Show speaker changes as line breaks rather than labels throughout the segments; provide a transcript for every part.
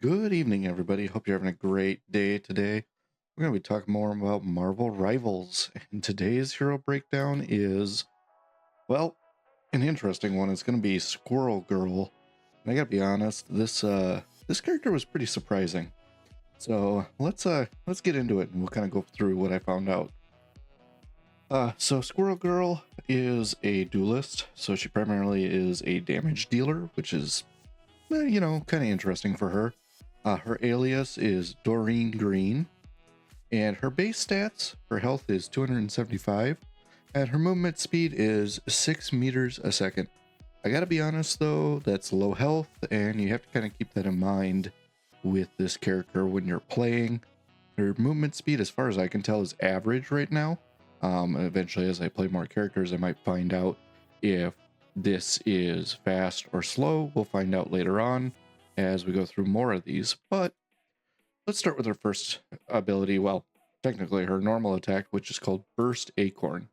Good evening, everybody. Hope you're having a great day today. We're going to be talking more about Marvel Rivals, and today's hero breakdown is, well, an interesting one. It's going to be Squirrel Girl, and I got to be honest, this character was pretty surprising. So let's get into it, and we'll kind of go through what I found out. So Squirrel Girl is a duelist, so she primarily is a damage dealer, which is, kind of interesting for her. Her alias is Doreen Green, and her base stats, her health is 275, and her movement speed is 6 meters a second. I gotta be honest though, that's low health, and you have to kind of keep that in mind with this character when you're playing. Her movement speed, as far as I can tell, is average right now. Eventually, as I play more characters, I might find out if this is fast or slow. We'll find out later on as we go through more of these. But let's start with her first ability. Well, technically her normal attack, which is called Burst Acorn.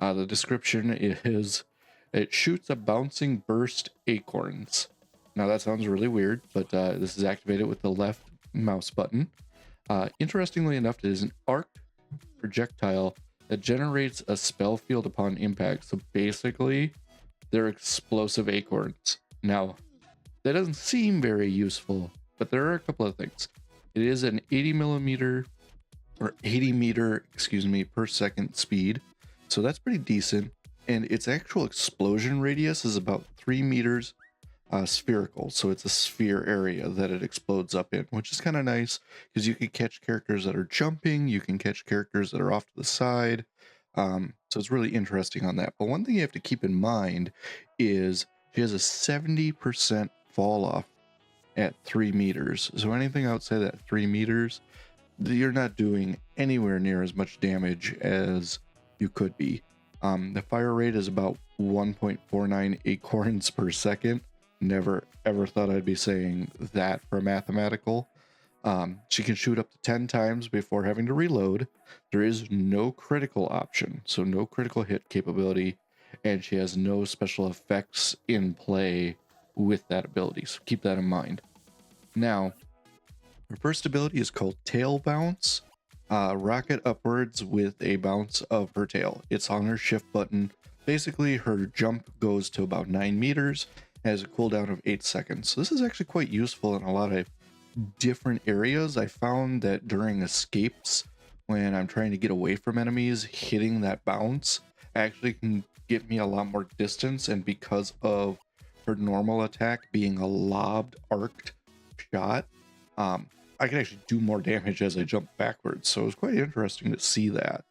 The description is it shoots a bouncing burst acorns. Now that sounds really weird, but this is activated with the left mouse button. Interestingly enough, it is an arc projectile that generates a spell field upon impact. So basically, they're explosive acorns. Now, that doesn't seem very useful, but there are a couple of things. It is an 80 millimeter or 80 meter, per second speed. So that's pretty decent. And its actual explosion radius is about 3 meters spherical. So it's a sphere area that it explodes up in, which is kind of nice because you can catch characters that are jumping, you can catch characters that are off to the side. So it's really interesting on that. But one thing you have to keep in mind is she has a 70% fall off at 3 meters. So anything outside that 3 meters, you're not doing anywhere near as much damage as you could be. The fire rate is about 1.49 acorns per second. Never ever thought I'd be saying that for mathematical. She can shoot up to 10 times before having to reload. There is no critical option, so no critical hit capability, and she has no special effects in play with that ability, so keep that in mind. Now, her first ability is called Tail Bounce. Rocket upwards with a bounce of her tail. It's on her shift button. Basically, her jump goes to about 9 meters, has a cooldown of 8 seconds. So this is actually quite useful in a lot of different areas. I found that during escapes, when I'm trying to get away from enemies, hitting that bounce actually can get me a lot more distance. And because of her normal attack being a lobbed, arced shot, I can actually do more damage as I jump backwards. So it was quite interesting to see that.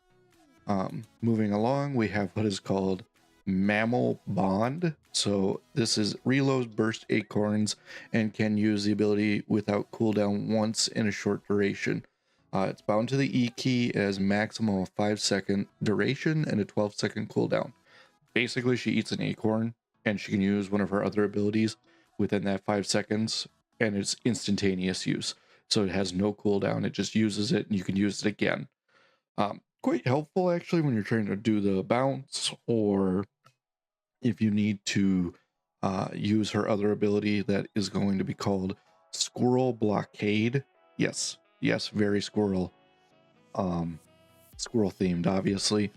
Moving along, we have what is called Mammal Bond. So this is reloads burst acorns and can use the ability without cooldown once in a short duration. It's bound to the E key as maximum of 5-second duration and a 12-second cooldown. Basically, she eats an acorn and she can use one of her other abilities within that 5 seconds, and it's instantaneous use. So it has no cooldown. It just uses it and you can use it again. Quite helpful actually when you're trying to do the bounce, or if you need to use her other ability that is going to be called Squirrel Blockade. Yes, very squirrel. Squirrel themed, obviously.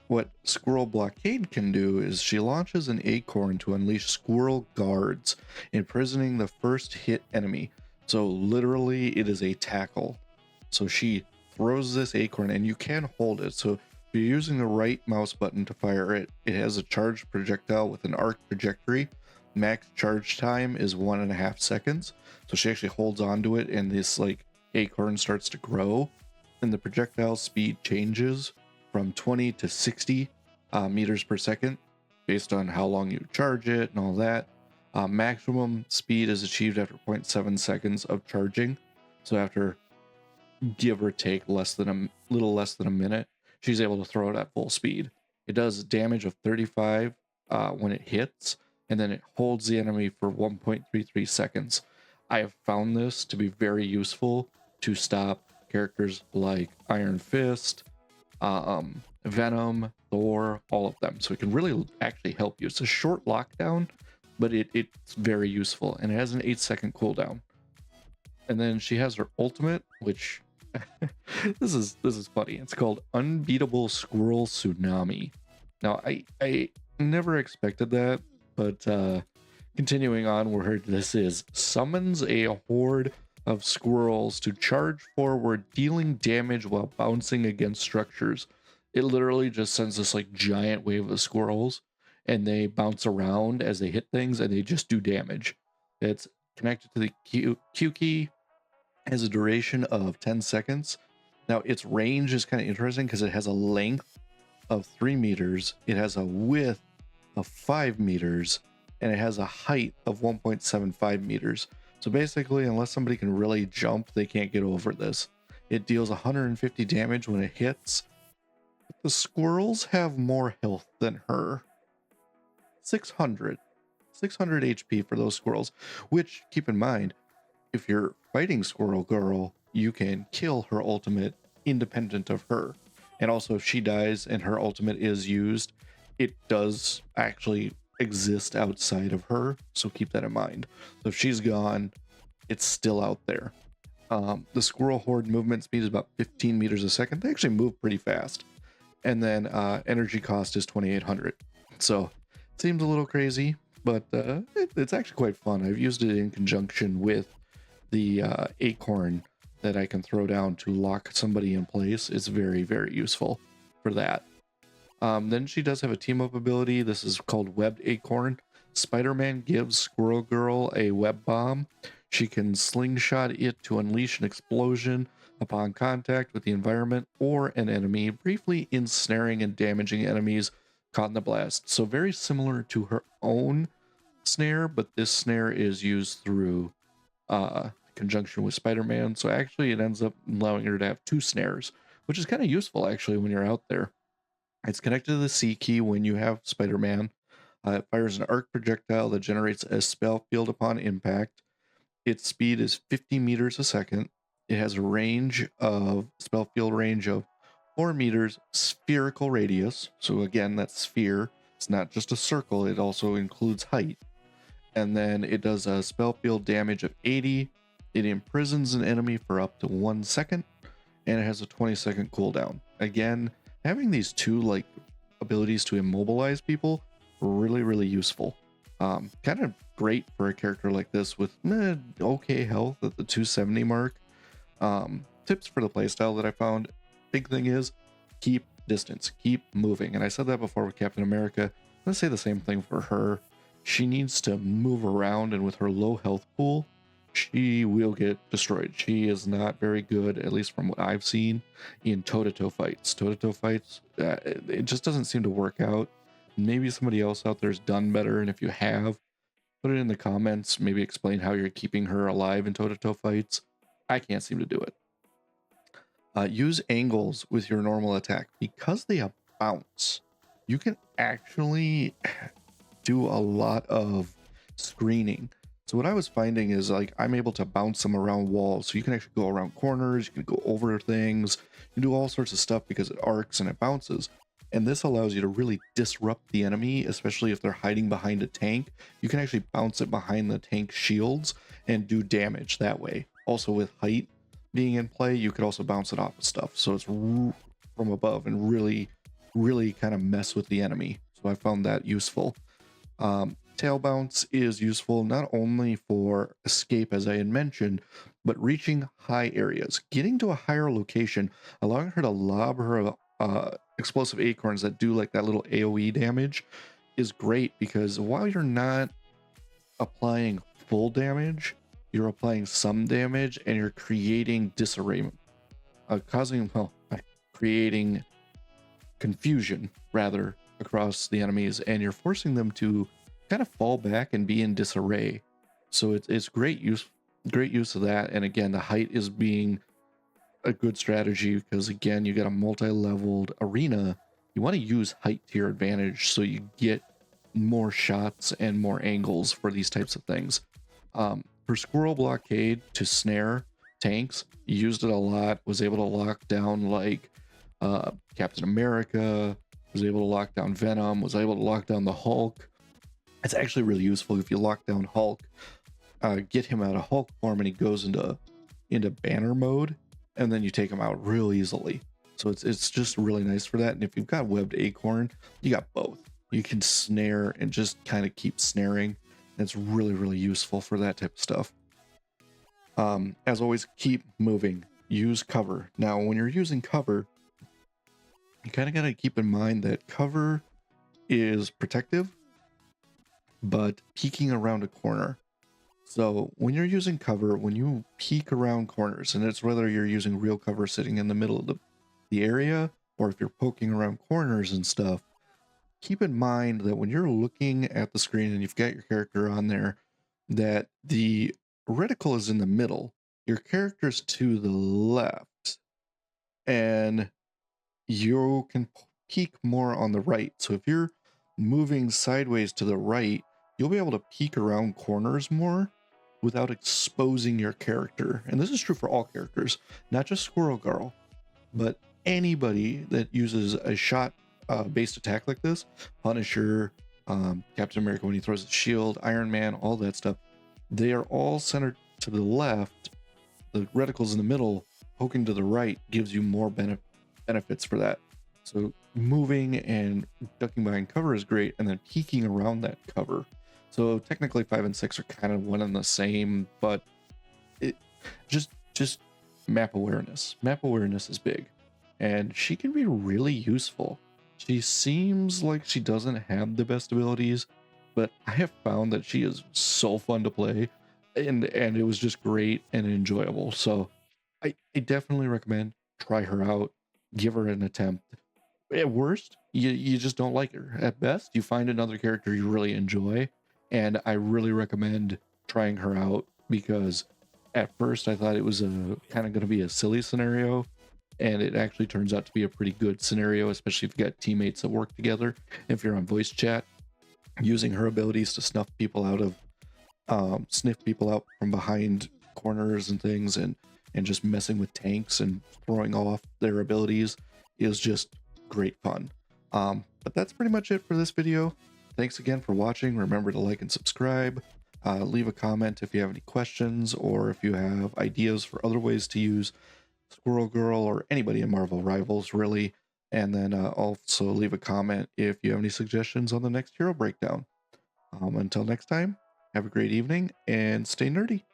What Squirrel Blockade can do is she launches an acorn to unleash squirrel guards, imprisoning the first hit enemy. So literally it is a tackle. So she throws this acorn and you can hold it. So if you're using the right mouse button to fire it, it has a charged projectile with an arc trajectory. Max charge time is 1.5 seconds. So she actually holds onto it and this acorn starts to grow, and the projectile speed changes from 20 to 60 meters per second based on how long you charge it and all that. Maximum speed is achieved after 0.7 seconds of charging. So after give or take little less than a minute, she's able to throw it at full speed. It does damage of 35 when it hits, and then it holds the enemy for 1.33 seconds. I have found this to be very useful to stop characters like Iron Fist, Venom, Thor, all of them. So it can really actually help you. It's a short lockdown, but it's very useful, and it has an 8-second cooldown. And then she has her ultimate, which this is funny. It's called Unbeatable Squirrel Tsunami. Now I never expected that, but continuing on where this is summons a horde of squirrels to charge forward, dealing damage while bouncing against structures. It literally just sends this like giant wave of squirrels, and they bounce around as they hit things, and they just do damage. It's connected to the Q key, has a duration of 10 seconds. Now its range is kind of interesting because it has a length of 3 meters, it has a width of 5 meters, and it has a height of 1.75 meters. So basically, unless somebody can really jump, they can't get over this. It deals 150 damage when it hits. The squirrels have more health than her. 600 HP for those squirrels, which, keep in mind, if you're fighting Squirrel Girl, you can kill her ultimate independent of her. And also, if she dies and her ultimate is used, it does actually exist outside of her. So keep that in mind. So if she's gone, it's still out there. The Squirrel Horde movement speed is about 15 meters a second. They actually move pretty fast. And then energy cost is 2,800. So it seems a little crazy, but it's actually quite fun. I've used it in conjunction with the acorn that I can throw down to lock somebody in place. Is very, very useful for that. Then she does have a team up ability. This is called Webbed Acorn. Spider-Man gives Squirrel Girl a web bomb. She can slingshot it to unleash an explosion upon contact with the environment or an enemy, briefly ensnaring and damaging enemies caught in the blast. So very similar to her own snare, but this snare is used through conjunction with Spider-Man. So actually it ends up allowing her to have 2 snares, which is kind of useful actually when you're out there. It's connected to the C key when you have Spider-Man. It fires an arc projectile that generates a spell field upon impact. Its speed is 50 meters a second. It has a range of spell field range of 4 meters, spherical radius. So again, that's sphere. It's not just a circle, it also includes height. And then it does a spell field damage of 80. It imprisons an enemy for up to 1 second, and it has a 20-second cooldown. Again, having these 2 like abilities to immobilize people, really, really useful. Kind of great for a character like this with okay health at the 270 mark. Tips for the playstyle that I found: big thing is keep distance, keep moving. And I said that before with Captain America. Let's say the same thing for her. She needs to move around, and with her low health pool, she will get destroyed. She is not very good, at least from what I've seen, in toe-to-toe fights. Toe-to-toe fights, it just doesn't seem to work out. Maybe somebody else out there's done better, and if you have, put it in the comments. Maybe explain how you're keeping her alive in toe-to-toe fights. I can't seem to do it. Use angles with your normal attack. Because they have bounce, you can actually do a lot of screening. So what I was finding is like I'm able to bounce them around walls. So you can actually go around corners, you can go over things, you can do all sorts of stuff because it arcs and it bounces. And this allows you to really disrupt the enemy, especially if they're hiding behind a tank. You can actually bounce it behind the tank shields and do damage that way. Also with height being in play, you could also bounce it off of stuff. So it's from above and really, really kind of mess with the enemy. So I found that useful. Tail bounce is useful not only for escape, as I had mentioned, but reaching high areas, getting to a higher location, allowing her to lob her explosive acorns that do like that little AoE damage is great, because while you're not applying full damage, you're applying some damage and you're creating disarray, creating confusion rather across the enemies, and you're forcing them to kind of fall back and be in disarray. So it's great use of that. And again, the height is being a good strategy because again, you get a multi-leveled arena. You want to use height to your advantage so you get more shots and more angles for these types of things. For Squirrel Blockade to snare tanks, used it a lot, was able to lock down like Captain America, was able to lock down Venom, was able to lock down the Hulk. It's actually really useful if you lock down Hulk, get him out of Hulk form and he goes into into banner mode, and then you take them out real easily. So it's just really nice for that. And if you've got webbed acorn, you got both. You can snare and just kind of keep snaring. It's really, really useful for that type of stuff. As always, keep moving. Use cover. Now, when you're using cover, you kind of got to keep in mind that cover is protective, but peeking around a corner. So when you're using cover, when you peek around corners, and it's whether you're using real cover sitting in the middle of the area, or if you're poking around corners and stuff, keep in mind that when you're looking at the screen and you've got your character on there, that the reticle is in the middle, your character's to the left, and you can peek more on the right. So if you're moving sideways to the right, you'll be able to peek around corners more without exposing your character. And this is true for all characters, not just Squirrel Girl, but anybody that uses a shot based attack like this. Punisher, Captain America when he throws his shield, Iron Man, all that stuff, they are all centered to the left. The reticles in the middle, poking to the right, gives you more benefits for that. So moving and ducking behind cover is great, and then peeking around that cover. So technically 5 and 6 are kind of one and the same, but it just map awareness. Map awareness is big, and she can be really useful. She seems like she doesn't have the best abilities, but I have found that she is so fun to play, and it was just great and enjoyable. So I definitely recommend try her out, give her an attempt. At worst, you just don't like her. At best, you find another character you really enjoy, and I really recommend trying her out, because at first I thought it was a kind of going to be a silly scenario, and it actually turns out to be a pretty good scenario, especially if you got teammates that work together. If you're on voice chat, using her abilities to sniff people out from behind corners and things, and just messing with tanks and throwing off their abilities is just great fun. But that's pretty much it for this video. Thanks again for watching. Remember to like and subscribe. Leave a comment if you have any questions, or if you have ideas for other ways to use Squirrel Girl or anybody in Marvel Rivals, really. And then also leave a comment if you have any suggestions on the next hero breakdown. Until next time, have a great evening and stay nerdy.